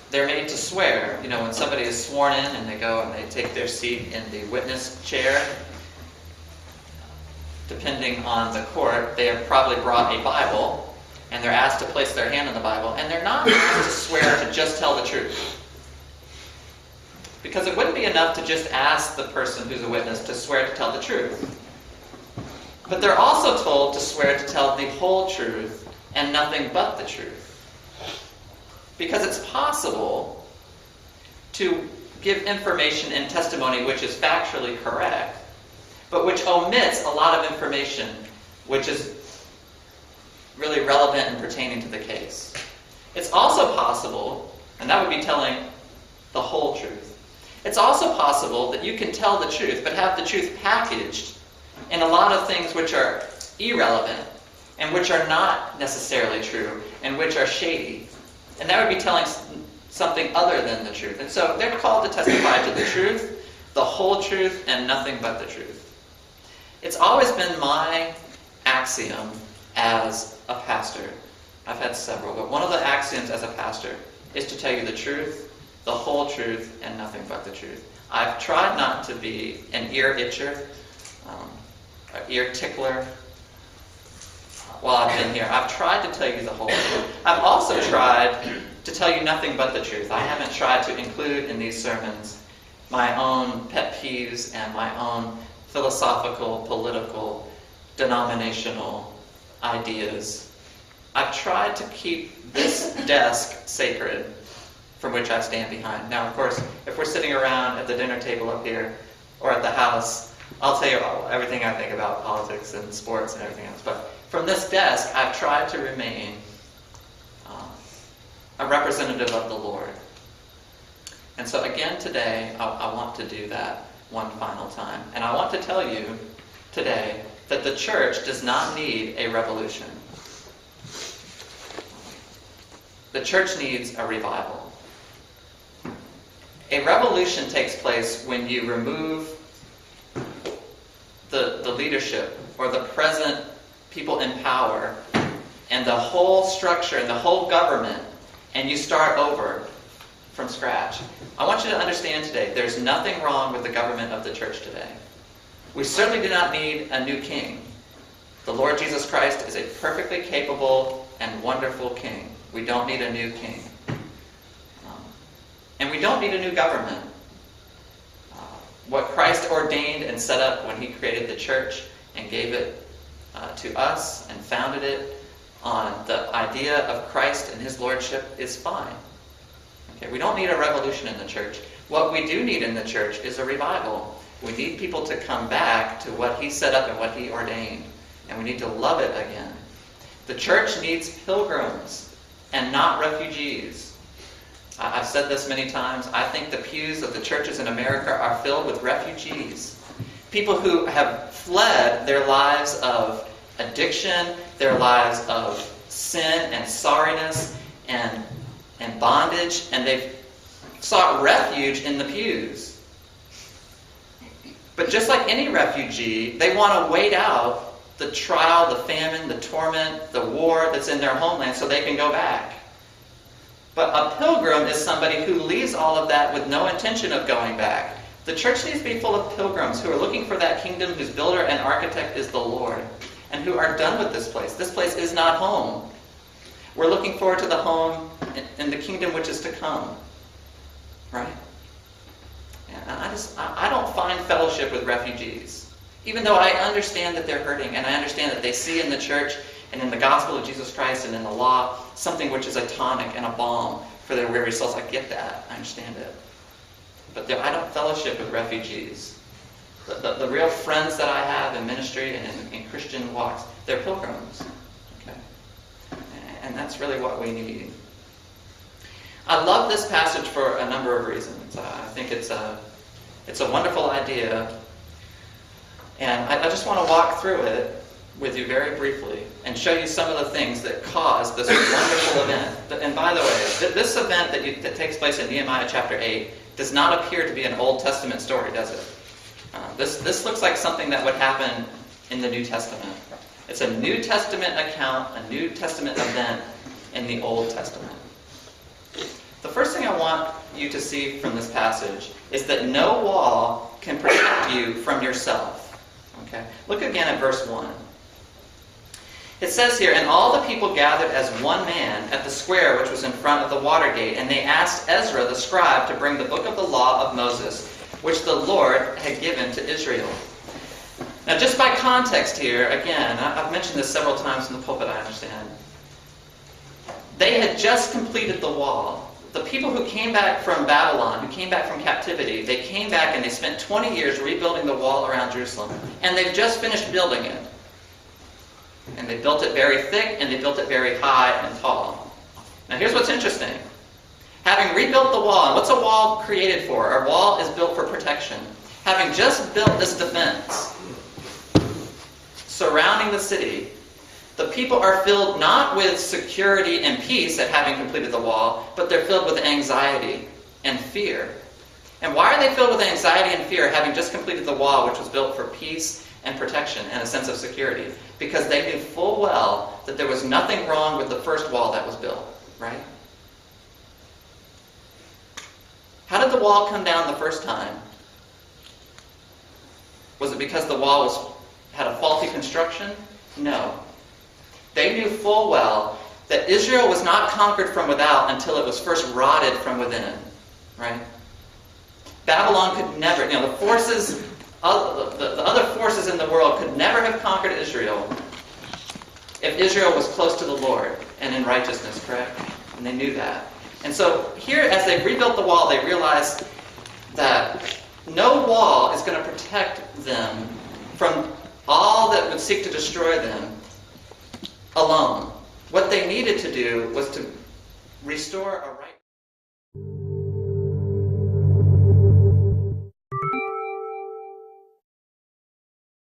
they're made to swear. When somebody is sworn in and they go and they take their seat in the witness chair, depending on the court, they have probably brought a Bible, and they're asked to place their hand on the Bible, and they're not asked to swear to just tell the truth. Because it wouldn't be enough to just ask the person who's a witness to swear to tell the truth. But they're also told to swear to tell the whole truth and nothing but the truth. Because it's possible to give information and testimony which is factually correct, but which omits a lot of information which is really relevant and pertaining to the case. It's also possible, and that would be telling the whole truth. It's also possible that you can tell the truth, but have the truth packaged in a lot of things which are irrelevant, and which are not necessarily true, and which are shady. And that would be telling something other than the truth. And so they're called to testify to the truth, the whole truth, and nothing but the truth. It's always been my axiom as a pastor. I've had several, but one of the axioms as a pastor is to tell you the truth, the whole truth, and nothing but the truth. I've tried not to be an ear itcher, an ear tickler, while I've been here. I've tried to tell you the whole truth. I've also tried to tell you nothing but the truth. I haven't tried to include in these sermons my own pet peeves and my own philosophical, political, denominational ideas. I've tried to keep this desk sacred from which I stand behind. Now, of course, if we're sitting around at the dinner table up here or at the house, I'll tell you everything I think about politics and sports and everything else. But from this desk, I've tried to remain a representative of the Lord. And so again today, I want to do that one final time. And I want to tell you today that the church does not need a revolution. The church needs a revival. A revolution takes place when you remove the leadership or the present people in power and the whole structure and the whole government, and you start over from scratch. I want you to understand today, there's nothing wrong with the government of the church today. We certainly do not need a new king. The Lord Jesus Christ is a perfectly capable and wonderful king. We don't need a new king. And we don't need a new government. What Christ ordained and set up when he created the church and gave it to us and founded it on the idea of Christ and his lordship is fine. Okay, we don't need a revolution in the church. What we do need in the church is a revival. We need people to come back to what he set up and what he ordained. And we need to love it again. The church needs pilgrims and not refugees. I've said this many times. I think the pews of the churches in America are filled with refugees. People who have fled their lives of addiction, their lives of sin and sorriness and bondage, and they've sought refuge in the pews. But just like any refugee, they want to wait out the trial, the famine, the torment, the war that's in their homeland so they can go back. But a pilgrim is somebody who leaves all of that with no intention of going back. The church needs to be full of pilgrims who are looking for that kingdom whose builder and architect is the Lord, and who are done with this place. This place is not home. We're looking forward to the home in the kingdom which is to come. Right? And I don't find fellowship with refugees. Even though I understand that they're hurting, and I understand that they see in the church and in the gospel of Jesus Christ and in the law something which is a tonic and a balm for their weary souls. I get that. I understand it. But I don't fellowship with refugees. The real friends that I have in ministry and in Christian walks, they're pilgrims. Okay? And that's really what we need. I love this passage for a number of reasons. I think it's a wonderful idea. And I just want to walk through it with you very briefly and show you some of the things that caused this wonderful event. And by the way, this event that takes place in Nehemiah chapter 8 does not appear to be an Old Testament story, does it? This looks like something that would happen in the New Testament. It's a New Testament account, a New Testament event in the Old Testament. The first thing I want you to see from this passage is that no wall can protect you from yourself. Okay? Look again at verse 1. It says here, "And all the people gathered as one man at the square which was in front of the water gate, and they asked Ezra the scribe to bring the book of the law of Moses, which the Lord had given to Israel." Now, just by context here, again, I've mentioned this several times in the pulpit, I understand. They had just completed the wall. The people who came back from Babylon, who came back from captivity, they came back and they spent 20 years rebuilding the wall around Jerusalem. And they've just finished building it. And they built it very thick, and they built it very high and tall. Now here's what's interesting. Having rebuilt the wall, and what's a wall created for? A wall is built for protection. Having just built this defense surrounding the city, the people are filled not with security and peace at having completed the wall, but they're filled with anxiety and fear. And why are they filled with anxiety and fear having just completed the wall, which was built for peace and protection and a sense of security? Because they knew full well that there was nothing wrong with the first wall that was built, right? How did the wall come down the first time? Was it because the wall had a faulty construction? No. They knew full well that Israel was not conquered from without until it was first rotted from within, right? Babylon could never, the forces, the other forces in the world could never have conquered Israel if Israel was close to the Lord and in righteousness, correct? And they knew that. And so here, as they rebuilt the wall, they realized that no wall is going to protect them from all that would seek to destroy them alone. What they needed to do was to restore a right